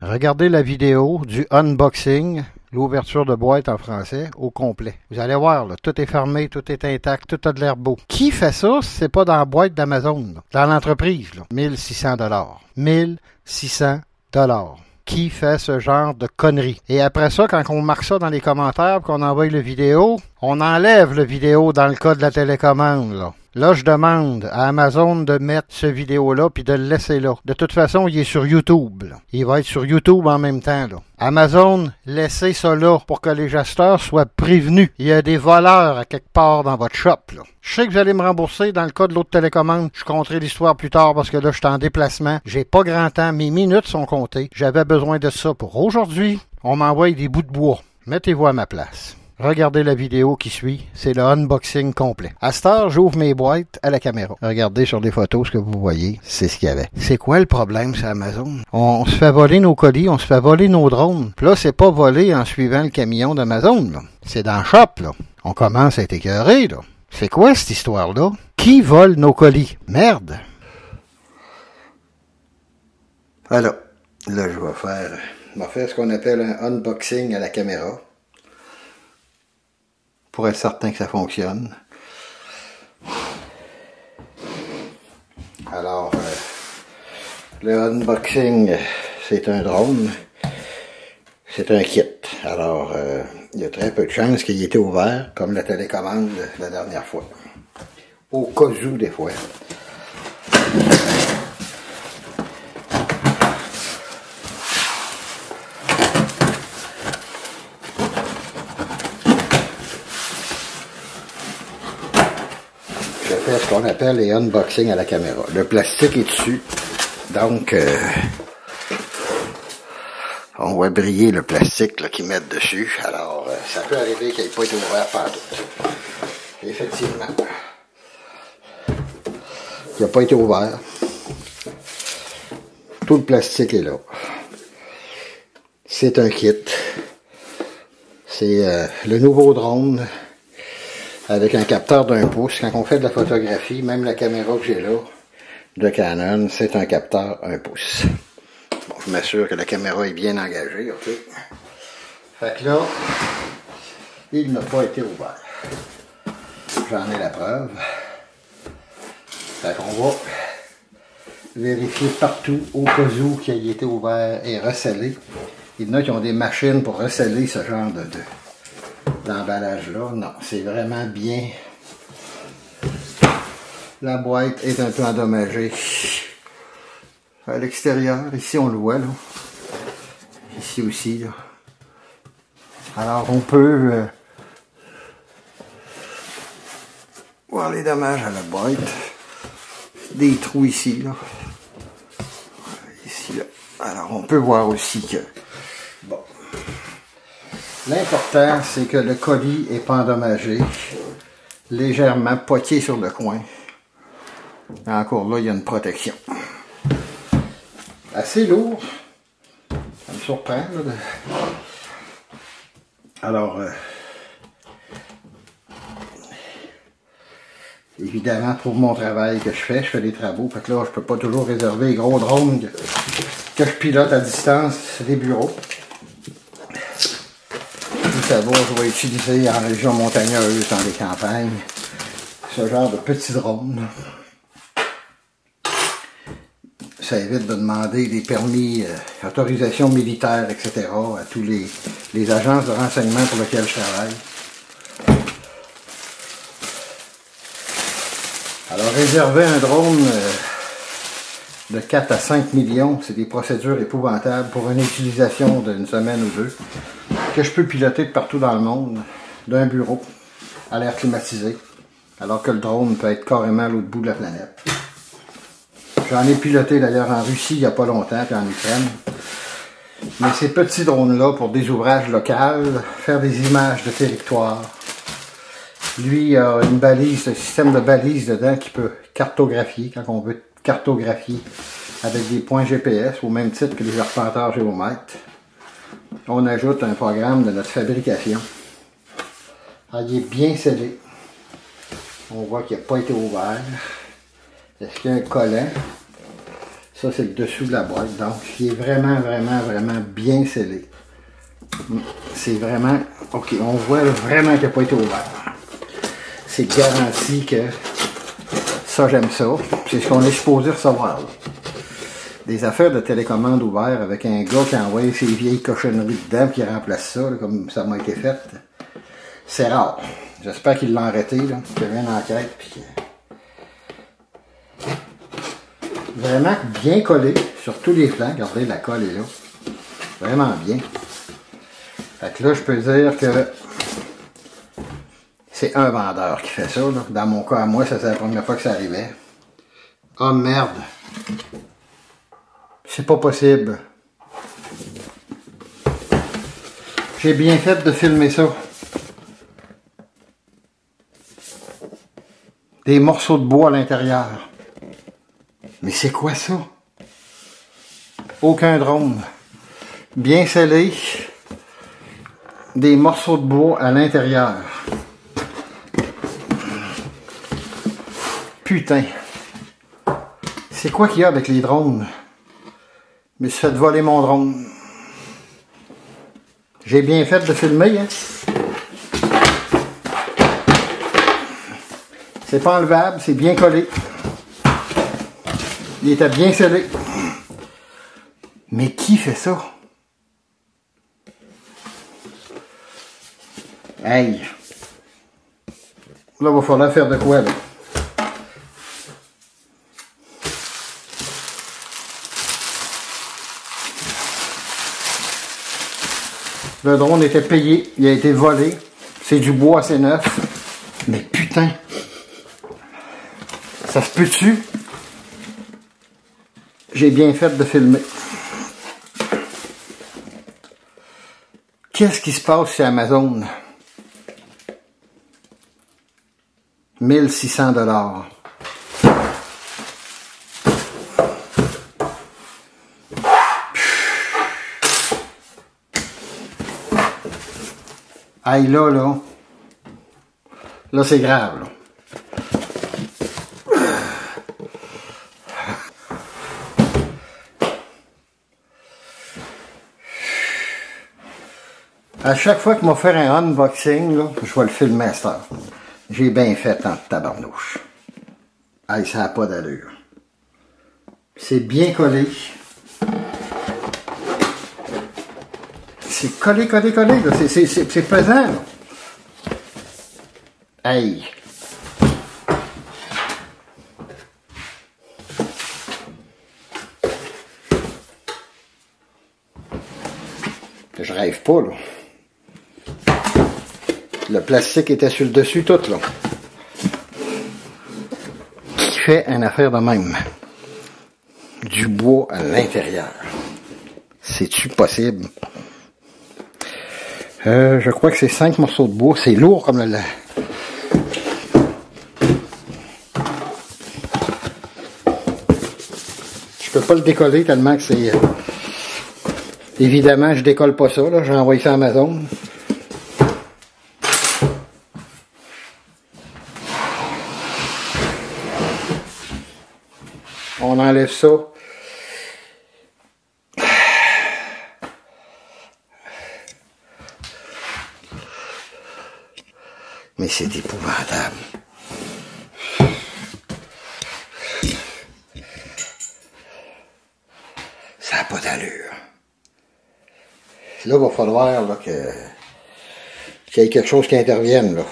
Regardez la vidéo du unboxing, l'ouverture de boîte en français, au complet. Vous allez voir, là, tout est fermé, tout est intact, tout a de l'air beau. Qui fait ça si c'est pas dans la boîte d'Amazon, là? Dans l'entreprise, là? 1600 $. 1600 $. Qui fait ce genre de conneries? Et après ça, quand on marque ça dans les commentaires, qu'on envoie le vidéo, on enlève le vidéo dans le cas de la télécommande, là. Là, je demande à Amazon de mettre ce vidéo-là puis de le laisser là. De toute façon, il est sur YouTube, là. Il va être sur YouTube en même temps, là. Amazon, laissez ça là pour que les gesteurs soient prévenus. Il y a des voleurs à quelque part dans votre shop, là. Je sais que vous allez me rembourser dans le cas de l'autre télécommande. Je compterai l'histoire plus tard parce que là, je suis en déplacement. J'ai pas grand temps. Mes minutes sont comptées. J'avais besoin de ça pour aujourd'hui. On m'envoie des bouts de bois. Mettez-vous à ma place. Regardez la vidéo qui suit, c'est le unboxing complet. À cette heure, j'ouvre mes boîtes à la caméra. Regardez sur les photos ce que vous voyez, c'est ce qu'il y avait. C'est quoi le problème sur Amazon? On se fait voler nos colis, on se fait voler nos drones. Puis là, c'est pas volé en suivant le camion d'Amazon, là. C'est dans le shop, là. On commence à être écœuré, là. C'est quoi cette histoire-là? Qui vole nos colis? Merde! Alors, là, je vais faire ce qu'on appelle un unboxing à la caméra. Pour être certain que ça fonctionne. Alors, le unboxing, c'est un drone. C'est un kit. Alors, il y a très peu de chances qu'il ait été ouvert, comme la télécommande la dernière fois. Au cas où, des fois. Je fais ce qu'on appelle les unboxings à la caméra. Le plastique est dessus, donc on voit briller le plastique là, qu'ils mettent dessus. Alors, ça peut arriver qu'il n'ait pas été ouvert partout. Effectivement, il n'a pas été ouvert. Tout le plastique est là. C'est un kit. C'est le nouveau drone avec un capteur d'1 pouce. Quand on fait de la photographie, même la caméra que j'ai là, de Canon, c'est un capteur 1 pouce. Bon, je m'assure que la caméra est bien engagée, ok? Fait que là, il n'a pas été ouvert. J'en ai la preuve. Fait qu'on va vérifier partout, au cas où qu'il ait été ouvert et recellé. Il y en a qui ont des machines pour receller ce genre d'emballage-là. Non, c'est vraiment bien. La boîte est un peu endommagée. À l'extérieur, ici on le voit, là. Ici aussi, là. Alors on peut voir les dommages à la boîte. Des trous ici, là. Ici, là. Alors on peut voir aussi que... Bon. L'important, c'est que le colis n'est pas endommagé. Légèrement poqué sur le coin. Encore là, il y a une protection. Assez lourd. Ça me surprend. Là, Alors, évidemment, pour mon travail que je fais des travaux. Fait que là, je peux pas toujours réserver les gros drones que je pilote à distance des bureaux. Ça va, je vais utiliser en région montagneuse, dans les campagnes, ce genre de petits drones. Ça évite de demander des permis, autorisations militaires, etc. à tous les agences de renseignement pour lesquelles je travaille. Alors, réserver un drone de 4 à 5 millions, c'est des procédures épouvantables pour une utilisation d'une semaine ou deux, que je peux piloter de partout dans le monde, d'un bureau, à l'air climatisé, alors que le drone peut être carrément à l'autre bout de la planète. J'en ai piloté d'ailleurs en Russie il n'y a pas longtemps, puis en Ukraine. Mais ces petits drones-là, pour des ouvrages locaux, faire des images de territoire. Lui, il a une balise, un système de balise dedans qui peut cartographier, quand on veut cartographier avec des points GPS, au même titre que les arpenteurs géomètres. On ajoute un programme de notre fabrication. Alors, il est bien scellé. On voit qu'il n'a pas été ouvert. Est-ce qu'il y a un collant? Ça, c'est le dessous de la boîte. Donc, il est vraiment, vraiment, vraiment bien scellé. C'est vraiment... OK, on voit vraiment qu'il n'a pas été ouvert. C'est garanti que ça, j'aime ça. C'est ce qu'on est supposé recevoir. Là. Des affaires de télécommande ouvertes avec un gars qui envoie ses vieilles cochonneries dedans et qui remplace ça, là, comme ça m'a été fait. C'est rare. J'espère qu'ils l'ont arrêté, là, qu'il y avait une enquête. Puis vraiment bien collé sur tous les flancs. Regardez, la colle est là. Vraiment bien. Fait que là, je peux dire que c'est un vendeur qui fait ça. Là. Dans mon cas, à moi, ça c'est la première fois que ça arrivait. Oh merde! C'est pas possible. J'ai bien fait de filmer ça. Des morceaux de bois à l'intérieur. Mais c'est quoi ça? Aucun drone. Bien scellé. Des morceaux de bois à l'intérieur. Putain. C'est quoi qu'il y a avec les drones? Je me suis fait voler mon drone. J'ai bien fait de filmer, hein? C'est pas enlevable, c'est bien collé. Il était bien scellé. Mais qui fait ça? Hey! Là, il va falloir faire de quoi, là? Le drone était payé, il a été volé. C'est du bois assez neuf. Mais putain! Ça se peut-tu? J'ai bien fait de filmer. Qu'est-ce qui se passe chez Amazon? 1600 $. Aïe là, là. Là, c'est grave, là. À chaque fois qu'il m'a fait un unboxing, là, je vais le filmer à cette heure. J'ai bien fait en tabarnouche. Aïe, ça n'a pas d'allure. C'est bien collé. C'est collé, collé, collé. C'est pesant. Là. Aïe. Je rêve pas, là. Le plastique était sur le dessus, tout, là. Qui fait une affaire de même? Du bois à l'intérieur. C'est-tu possible? Je crois que c'est 5 morceaux de bois. C'est lourd comme le... Je peux pas le décoller tellement que c'est... Évidemment, je décolle pas ça, là. J'ai envoyé ça à Amazon. On enlève ça. Mais c'est épouvantable. Ça n'a pas d'allure. Là, il va falloir là, qu'il y ait quelque chose qui intervienne. Là.